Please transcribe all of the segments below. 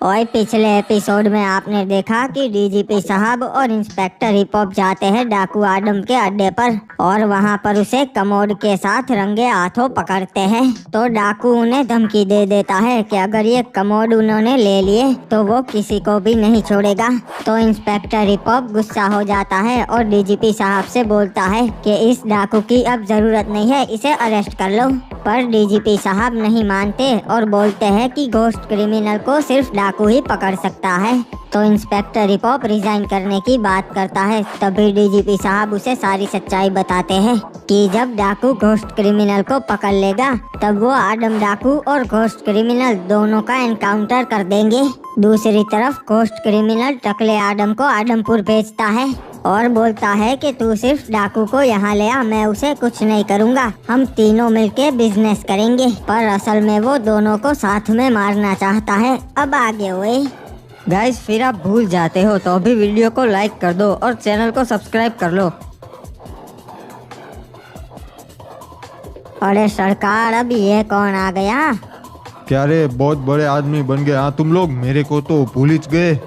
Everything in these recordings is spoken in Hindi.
और पिछले एपिसोड में आपने देखा कि डीजीपी साहब और इंस्पेक्टर हिप हॉप जाते हैं डाकू आदम के अड्डे पर और वहां पर उसे कमोड के साथ रंगे हाथों पकड़ते हैं। तो डाकू उन्हें धमकी दे देता है कि अगर ये कमोड उन्होंने ले लिए तो वो किसी को भी नहीं छोड़ेगा। तो इंस्पेक्टर हिप हॉप गुस्सा हो जाता है और डीजीपी साहब से बोलता है कि इस डाकू की अब जरूरत नहीं है, इसे अरेस्ट कर लो। पर डीजीपी साहब नहीं मानते और बोलते हैं कि घोस्ट क्रिमिनल को सिर्फ डाकू ही पकड़ सकता है। तो इंस्पेक्टर हिप हॉप रिजाइन करने की बात करता है। तभी डीजीपी साहब उसे सारी सच्चाई बताते हैं कि जब डाकू घोस्ट क्रिमिनल को पकड़ लेगा तब वो आदम डाकू और घोस्ट क्रिमिनल दोनों का एनकाउंटर कर देंगे। दूसरी तरफ घोस्ट क्रिमिनल टकले आदम को आदमपुर भेजता है और बोलता है कि तू सिर्फ डाकू को यहाँ ले आ, मैं उसे कुछ नहीं करूँगा, हम तीनों मिलके बिजनेस करेंगे। पर असल में वो दोनों को साथ में मारना चाहता है। अब आगे हुए गाइस, फिर आप भूल जाते हो तो अभी वीडियो को लाइक कर दो और चैनल को सब्सक्राइब कर लो। अरे सरकार, अब ये कौन आ गया? क्या रे, बहुत बड़े आदमी बन गए हाँ तुम लोग, मेरे को तो भूल ही गए।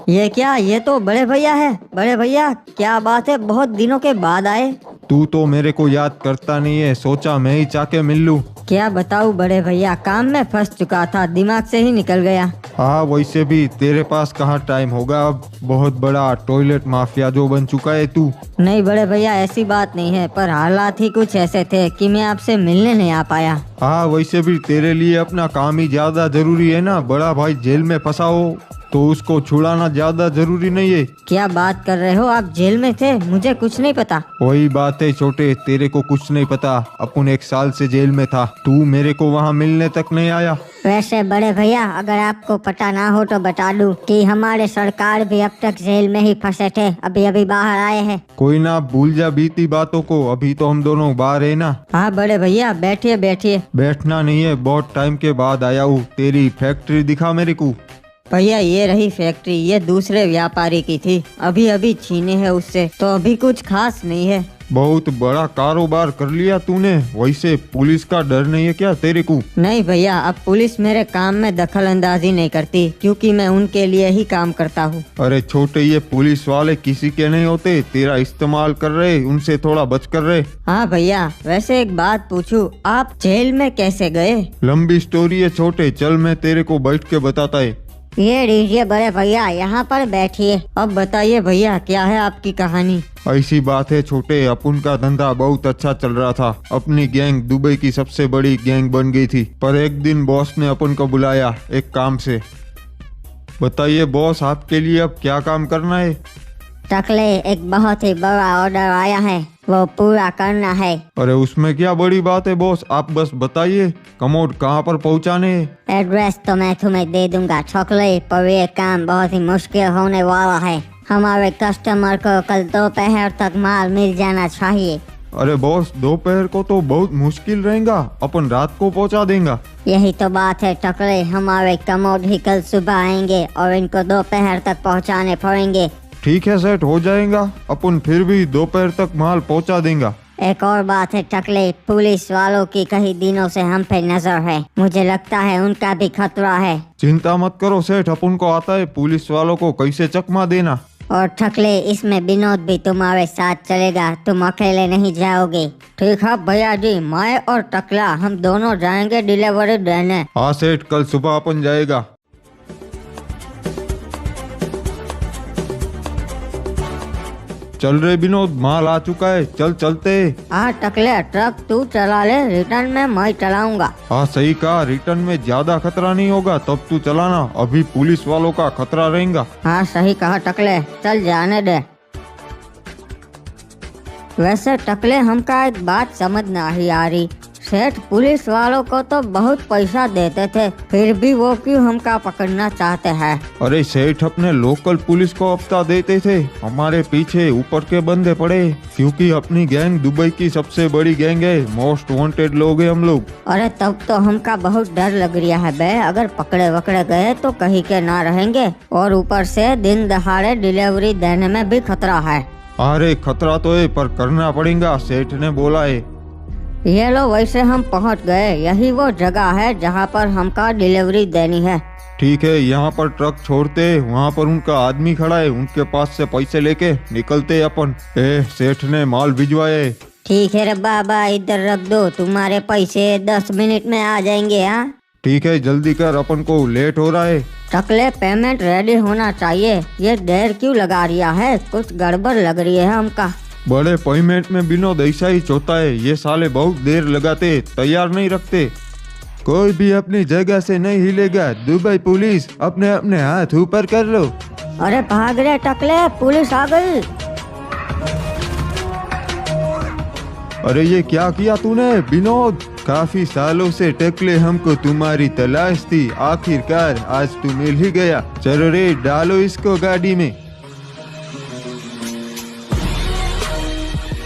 ये क्या, ये तो बड़े भैया है। बड़े भैया, क्या बात है, बहुत दिनों के बाद आए। तू तो मेरे को याद करता नहीं है, सोचा मैं ही जाके मिल लूं। क्या बताऊं बड़े भैया, काम में फंस चुका था, दिमाग से ही निकल गया। हाँ, वैसे भी तेरे पास कहाँ टाइम होगा, अब बहुत बड़ा टॉयलेट माफिया जो बन चुका है तू। नहीं बड़े भैया, ऐसी बात नहीं है, पर हालात ही कुछ ऐसे थे कि मैं आपसे मिलने नहीं आ पाया। हाँ, वैसे भी तेरे लिए अपना काम ही ज्यादा जरूरी है ना। बड़ा भाई जेल में फंसा हो तो उसको छुड़ाना ज्यादा जरूरी नहीं है। क्या बात कर रहे हो, आप जेल में थे? मुझे कुछ नहीं पता। वही बात है छोटे, तेरे को कुछ नहीं पता। अपन 1 साल से जेल में था, तू मेरे को वहाँ मिलने तक नहीं आया। वैसे बड़े भैया, अगर आपको पता ना हो तो बता दूं कि हमारे सरकार भी अब तक जेल में ही फंसे थे, अभी अभी बाहर आए हैं। कोई ना, भूल जा बीती बातों को, अभी तो हम दोनों बाहर है ना। हाँ बड़े भैया, बैठिए बैठिए। बैठना नहीं है, बहुत टाइम के बाद आया हूँ। तेरी फैक्ट्री दिखा मेरे को। भैया ये रही फैक्ट्री, ये दूसरे व्यापारी की थी, अभी अभी छीने है उससे, तो अभी कुछ खास नहीं है। बहुत बड़ा कारोबार कर लिया तूने। वैसे पुलिस का डर नहीं है क्या तेरे को? नहीं भैया, अब पुलिस मेरे काम में दखल अंदाजी नहीं करती, क्योंकि मैं उनके लिए ही काम करता हूँ। अरे छोटे, ये पुलिस वाले किसी के नहीं होते, तेरा इस्तेमाल कर रहे, उनसे थोड़ा बच कर रहे। हाँ भैया, वैसे एक बात पूछूं, आप जेल में कैसे गए? लंबी स्टोरी है छोटे, चल मैं तेरे को बैठ के बताता है। ये लीजिए बड़े भैया, यहाँ पर बैठिए। अब बताइए भैया, क्या है आपकी कहानी? ऐसी बात है छोटे, अपन का धंधा बहुत अच्छा चल रहा था। अपनी गैंग दुबई की सबसे बड़ी गैंग बन गई थी। पर एक दिन बॉस ने अपन को बुलाया एक काम से। बताइए बॉस, आपके लिए अब क्या काम करना है? टकले, एक बहुत ही बड़ा ऑर्डर आया है, वो पूरा करना है। अरे उसमें क्या बड़ी बात है बॉस, आप बस बताइए कमोड कहाँ पर पहुँचाने है। एड्रेस तो मैं तुम्हें दे दूंगा टकले, पर ये काम बहुत ही मुश्किल होने वाला है। हमारे कस्टमर को कल दोपहर तक माल मिल जाना चाहिए। अरे बॉस, दोपहर को तो बहुत मुश्किल रहेगा, अपन रात को पहुंचा देंगे। यही तो बात है टकले, हमारे कमोड ही कल सुबह आएंगे और इनको दोपहर तक पहुंचाने पड़ेंगे। ठीक है, सेट हो जाएगा, अपन फिर भी दोपहर तक माल पहुंचा देंगे। एक और बात है टकले, पुलिस वालों की कई दिनों से हम पे नजर है, मुझे लगता है उनका भी खतरा है। चिंता मत करो सेठ, अपन को आता है पुलिस वालों को कैसे चकमा देना। और टकले, इसमें विनोद भी तुम्हारे साथ चलेगा, तुम अकेले नहीं जाओगे। ठीक है भैया जी, मैं और टकला हम दोनों जाएंगे डिलीवरी देने। हाँ सेठ, कल सुबह अपन जाएगा। चल रे विनोद, माल आ चुका है, चल चलते। हाँ टकले, ट्रक तू चला ले, रिटर्न में मैं चलाऊंगा। हाँ सही कहा, रिटर्न में ज्यादा खतरा नहीं होगा, तब तू चलाना, अभी पुलिस वालों का खतरा रहेगा। हाँ सही कहा टकले, चल जाने दे। वैसे टकले, हमका एक बात समझ नहीं आ रही, सेठ पुलिस वालों को तो बहुत पैसा देते थे, फिर भी वो क्यों हमका पकड़ना चाहते हैं? अरे सेठ अपने लोकल पुलिस को हफ्ता देते थे, हमारे पीछे ऊपर के बंदे पड़े, क्योंकि अपनी गैंग दुबई की सबसे बड़ी गैंग है, मोस्ट वांटेड लोग हैं हम लोग। अरे तब तो हमका बहुत डर लग रहा है बे, अगर पकड़े वकड़े गए तो कहीं के ना रहेंगे, और ऊपर से दिन दहाड़े डिलीवरी देने में भी खतरा है। अरे खतरा तो है, पर करना पड़ेगा, सेठ ने बोला है। ये लो, वैसे हम पहुंच गए, यही वो जगह है जहां पर हमका डिलीवरी देनी है। ठीक है, यहाँ पर ट्रक छोड़ते, वहाँ पर उनका आदमी खड़ा है, उनके पास से पैसे लेके निकलते अपन। सेठ ने माल भिजवाए। ठीक है रे बाबा, इधर रख दो, तुम्हारे पैसे 10 मिनट में आ जाएंगे। हाँ ठीक है, जल्दी कर, अपन को लेट हो रहा है। टकले पेमेंट रेडी होना चाहिए, ये देर क्यों लगा रिया है? कुछ गड़बड़ लग रही है हमका। बड़े पेमेंट में विनोद ऐसा ही चोता है, ये साले बहुत देर लगाते, तैयार नहीं रखते। कोई भी अपनी जगह से नहीं हिलेगा। दुबई पुलिस, अपने अपने हाथ ऊपर कर लो। अरे भाग रे टकले, पुलिस आ गई। अरे ये क्या किया तूने विनोद? काफी सालों से टकले हमको तुम्हारी तलाश थी, आखिरकार आज तू मिल ही गया। चलो रे, डालो इसको गाड़ी में।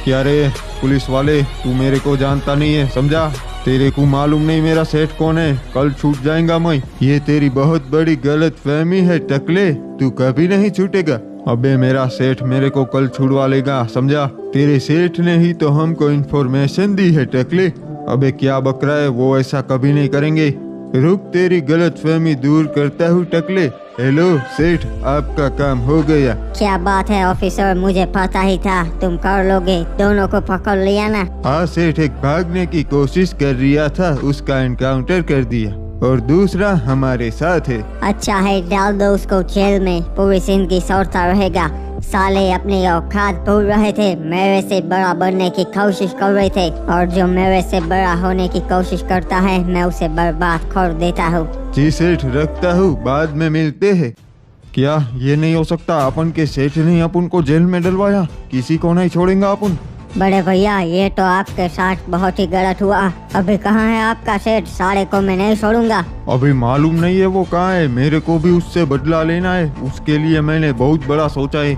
क्या रे पुलिस वाले, तू मेरे को जानता नहीं है, समझा? तेरे को मालूम नहीं मेरा सेठ कौन है? कल छूट जाएगा मैं। ये तेरी बहुत बड़ी गलत फहमी है टकले, तू कभी नहीं छूटेगा। अबे मेरा सेठ मेरे को कल छुड़वा लेगा, समझा? तेरे सेठ ने ही तो हमको इन्फॉर्मेशन दी है टकले। अबे क्या बक रहा है, वो ऐसा कभी नहीं करेंगे। रुक, तेरी गलतफहमी दूर करता हूँ टकले। हेलो सेठ, आपका काम हो गया। क्या बात है ऑफिसर, मुझे पता ही था तुम कर लोगे, दोनों को पकड़ लिया ना। हाँ सेठ, एक भागने की कोशिश कर रहा था, उसका एनकाउंटर कर दिया, और दूसरा हमारे साथ है। अच्छा है, डाल दो उसको जेल में, पूरी जिंदगी सड़ता रहेगा। साले अपनी औकात भूल रहे थे, मेरे से बड़ा बनने की कोशिश कर रहे थे, और जो मेरे से बड़ा होने की कोशिश करता है मैं उसे बर्बाद कर देता हूँ। जी सेठ, रखता हूँ, बाद में मिलते हैं। क्या ये नहीं हो सकता? अपन के सेठ ने अपन को जेल में डलवाया, किसी को नहीं छोड़ेगा अपन। बड़े भैया, ये तो आपके साथ बहुत ही गलत हुआ। अभी कहाँ है आपका सेठ? साले को मैं नहीं छोड़ूंगा। अभी मालूम नहीं है वो कहाँ है, मेरे को भी उससे बदला लेना है, उसके लिए मैंने बहुत बड़ा सोचा है।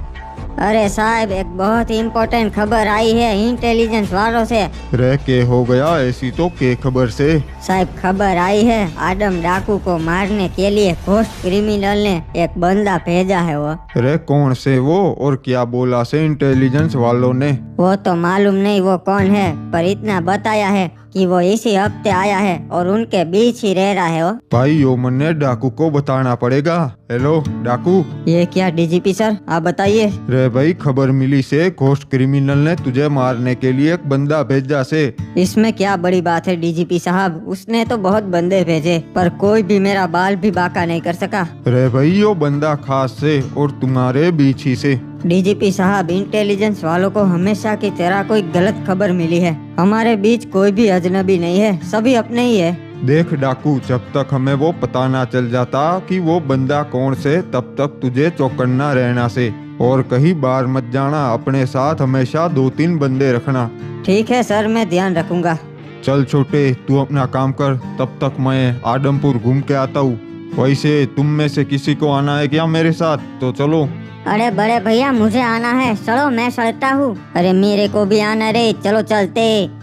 अरे साहब, एक बहुत ही इम्पोर्टेंट खबर आई है इंटेलिजेंस वालों से। रह के हो गया ऐसी तो के खबर से? साहब, खबर आई है, आदम डाकू को मारने के लिए घोस्ट क्रिमिनल ने एक बंदा भेजा है। रे कौन से वो, और क्या बोला से इंटेलिजेंस वालों ने? वो तो मालूम नहीं वो कौन है, पर इतना बताया है कि वो इसी हफ्ते आया है और उनके बीच ही रह रहा है। वो भाई योमन ने डाकू को बताना पड़ेगा। हेलो डाकू। ये क्या डीजीपी सर, आप बताइए। रे भाई, खबर मिली से घोस्ट क्रिमिनल ने तुझे मारने के लिए एक बंदा भेजा से। इसमें क्या बड़ी बात है डीजीपी साहब, उसने तो बहुत बंदे भेजे पर कोई भी मेरा बाल भी बाका नहीं कर सका। रे भाई, यो बंदा खास से और तुम्हारे बीच ही से। डीजीपी साहब, इंटेलिजेंस वालों को हमेशा की तरह कोई गलत खबर मिली है। हमारे बीच कोई भी अजनबी नहीं है, सभी अपने ही है। देख डाकू, जब तक हमें वो पता ना चल जाता कि वो बंदा कौन से, तब तक तुझे चौकन्ना रहना से, और कहीं बाहर मत जाना। अपने साथ हमेशा 2-3 बंदे रखना। ठीक है सर, मैं ध्यान रखूंगा। चल छोटे, तू अपना काम कर, तब तक मैं आदमपुर घूम के आता हूँ। वैसे तुम में से किसी को आना है क्या मेरे साथ? तो चलो। अरे बड़े भैया, मुझे आना है, चलो मैं चलता हूँ। अरे मेरे को भी आना रे, चलो चलते।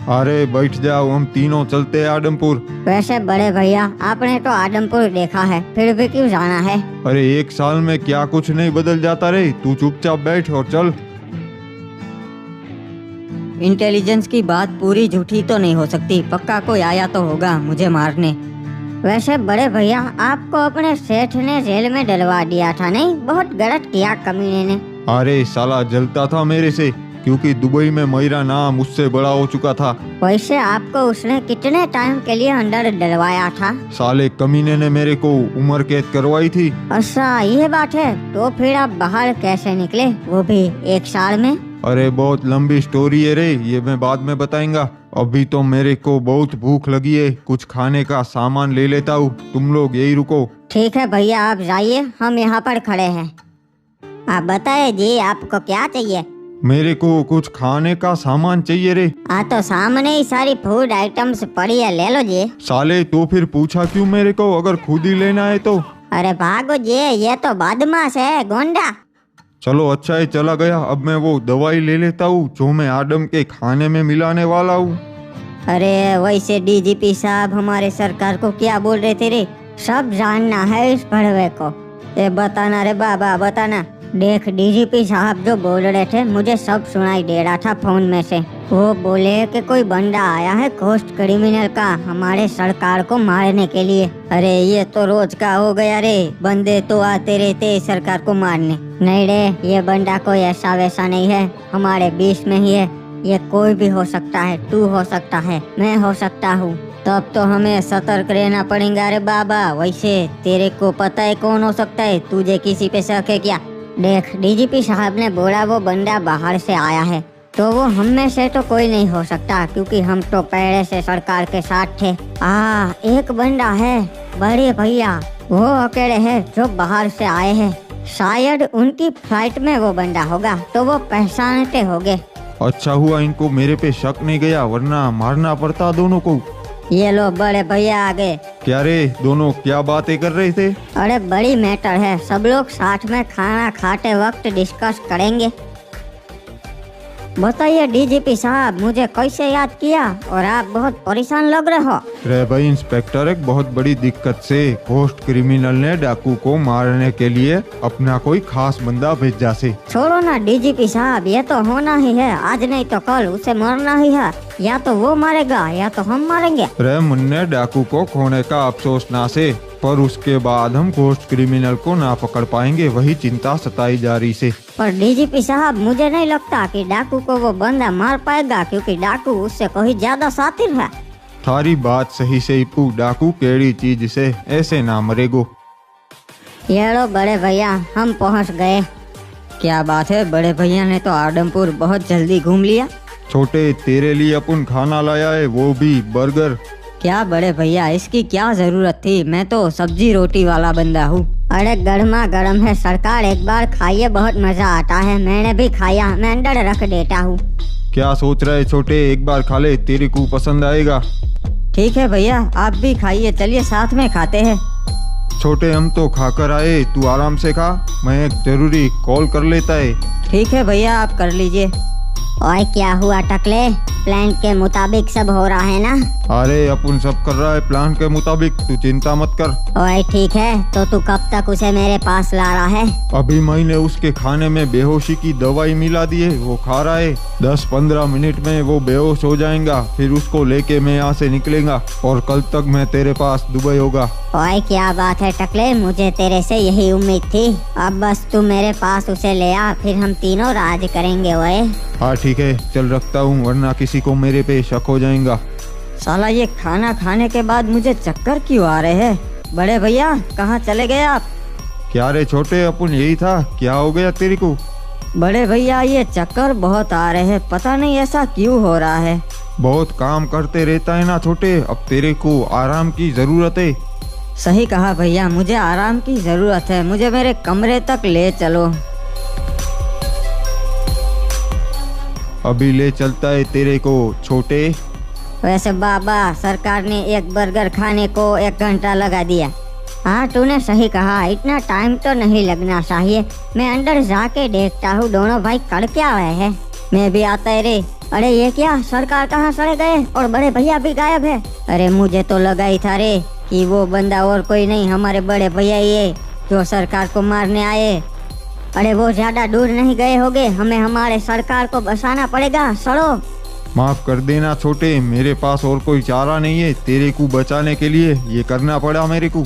अरे बैठ जाओ, हम तीनों चलते हैं आदमपुर। वैसे बड़े भैया, आपने तो आदमपुर देखा है, फिर भी क्यों जाना है? अरे 1 साल में क्या कुछ नहीं बदल जाता रे, तू चुपचाप बैठ और चल। इंटेलिजेंस की बात पूरी झूठी तो नहीं हो सकती, पक्का कोई आया तो होगा मुझे मारने। वैसे बड़े भैया, आपको अपने सेठ ने जेल में डलवा दिया था नहीं? बहुत गलत किया कमीने ने। अरे साला जलता था मेरे से, क्योंकि दुबई में मेरा नाम उससे बड़ा हो चुका था। वैसे आपको उसने कितने टाइम के लिए अंदर डलवाया था? साले कमीने ने मेरे को उम्र कैद करवाई थी। अच्छा ये बात है, तो फिर आप बाहर कैसे निकले, वो भी 1 साल में? अरे बहुत लंबी स्टोरी है रे, ये मैं बाद में बताऊंगा। अभी तो मेरे को बहुत भूख लगी है, कुछ खाने का सामान ले लेता हूँ, तुम लोग यही रुको। ठीक है भैया, आप जाइए, हम यहाँ पर खड़े हैं। आप बताए जी, आपको क्या चाहिए? मेरे को कुछ खाने का सामान चाहिए रे। तो सामने ही सारी फूड आइटम्स पड़ी है, ले लो जी। साले तो फिर पूछा क्यों मेरे को, अगर खुद ही लेना है तो? अरे भागो जी, ये तो बदमाश है, गोंडा। चलो अच्छा है, चला गया। अब मैं वो दवाई ले लेता हूँ जो मैं आदम के खाने में मिलाने वाला हूँ। अरे वैसे डीजीपी साहब, हमारे सरकार को क्या बोल रहे थे रे? सब जानना है इस भड़वे को। ए बताना रे बाबा, बताना। देख डीजीपी साहब जो बोल रहे थे मुझे सब सुनाई दे रहा था फोन में से। वो बोले कि कोई बंदा आया है घोस्ट क्रिमिनल का हमारे सरकार को मारने के लिए। अरे ये तो रोज का हो गया रे, बंदे तो आते रहते सरकार को मारने। नहीं रे, ये बंदा कोई ऐसा वैसा नहीं है, हमारे बीच में ही है। ये कोई भी हो सकता है, तू हो सकता है, मैं हो सकता हूँ। तब तो हमें सतर्क रहना पड़ेगा रे बाबा। वैसे तेरे को पता है कौन हो सकता है? तुझे किसी पे शक है क्या? देख डीजीपी साहब ने बोला वो बंदा बाहर से आया है, तो वो हम में से तो कोई नहीं हो सकता, क्योंकि हम तो पहले से सरकार के साथ थे। एक बंदा है बड़े भैया, वो अकेले है जो बाहर से आए हैं। शायद उनकी फ्लाइट में वो बंदा होगा, तो वो पहचानते होंगे। अच्छा हुआ इनको मेरे पे शक नहीं गया, वरना मारना पड़ता दोनों को। ये लो बड़े भैया आ गए। क्या रे, दोनों क्या बातें कर रहे थे? अरे बड़ी मैटर है, सब लोग साथ में खाना खाते वक्त डिस्कस करेंगे। बताइए डीजीपी साहब, मुझे कैसे याद किया? और आप बहुत परेशान लग रहे हो। रे भाई इंस्पेक्टर, एक बहुत बड़ी दिक्कत से घोस्ट क्रिमिनल ने डाकू को मारने के लिए अपना कोई खास बंदा भेजा से। छोड़ो ना डीजीपी साहब, ये तो होना ही है, आज नहीं तो कल उसे मरना ही है। या तो वो मारेगा या तो हम मारेंगे। रे मुन्ने, डाकू को खोने का अफसोस ना से, पर उसके बाद हम घोस्ट क्रिमिनल को ना पकड़ पाएंगे, वही चिंता सताई जा रही से। पर डीजीपी साहब, मुझे नहीं लगता कि डाकू को वो बंदा मार पाएगा, क्योंकि डाकू उससे कोई ज्यादा शातिर है। थारी बात सही से इप्पू, डाकू केड़ी चीज से ऐसे ना मरेगो। ये लो बड़े भैया, हम पहुंच गए। क्या बात है, बड़े भैया ने तो आदमपुर बहुत जल्दी घूम लिया। छोटे, तेरे लिए अपन खाना लाया है, वो भी बर्गर। क्या बड़े भैया, इसकी क्या जरूरत थी? मैं तो सब्जी रोटी वाला बंदा हूँ। अरे गर्मा गर्म है सरकार, एक बार खाइए, बहुत मजा आता है। मैंने भी खाया, मैं अंदर रख देता हूँ। क्या सोच रहे छोटे, एक बार खा ले, तेरे को पसंद आएगा। ठीक है भैया, आप भी खाइए, चलिए साथ में खाते हैं। छोटे, हम तो खाकर आए, तू आराम से खा, मैं एक जरूरी कॉल कर लेता है। ठीक है भैया, आप कर लीजिए। और क्या हुआ टकले, प्लान के मुताबिक सब हो रहा है ना? अरे अपन सब कर रहा है प्लान के मुताबिक, तू चिंता मत कर। ओए ठीक है, तो तू कब तक उसे मेरे पास ला रहा है? अभी मैंने उसके खाने में बेहोशी की दवाई मिला दी है, वो खा रहा है। 10-15 मिनट में वो बेहोश हो जाएगा, फिर उसको लेके मैं यहाँ से निकलेगा और कल तक मैं तेरे पास दुबई होगा। ओए क्या बात है टकले, मुझे तेरे से यही उम्मीद थी। अब बस तू मेरे पास उसे ले आ, फिर हम तीनों राज करेंगे। ओए हाँ ठीक है, चल रखता हूँ, वरना किसी को मेरे पे शक हो जाएगा। साला ये खाना खाने के बाद मुझे चक्कर क्यों आ रहे हैं? बड़े भैया कहाँ चले गए आप? क्या रे छोटे, अपन यही था, क्या हो गया तेरे को? बड़े भैया ये चक्कर बहुत आ रहे हैं, पता नहीं ऐसा क्यों हो रहा है। बहुत काम करते रहता है ना छोटे, अब तेरे को आराम की जरूरत है। सही कहा भैया, मुझे आराम की जरूरत है, मुझे मेरे कमरे तक ले चलो। अभी ले चलता है तेरे को छोटे। वैसे बाबा, सरकार ने एक बर्गर खाने को 1 घंटा लगा दिया। हाँ तूने सही कहा, इतना टाइम तो नहीं लगना चाहिए। मैं अंदर जाके देखता हूँ दोनों भाई कर क्या रहे हैं। मैं भी आता है रे। अरे ये क्या, सरकार कहाँ चले गए और बड़े भैया भी गायब है। अरे मुझे तो लगा ही था रे कि वो बंदा और कोई नहीं, हमारे बड़े भैया ही है जो सरकार को मारने आए। अरे वो ज्यादा दूर नहीं गए होंगे, हमें हमारे सरकार को बचाना पड़ेगा। सड़ो। माफ कर देना छोटे, मेरे पास और कोई चारा नहीं है, तेरे को बचाने के लिए ये करना पड़ा मेरे को।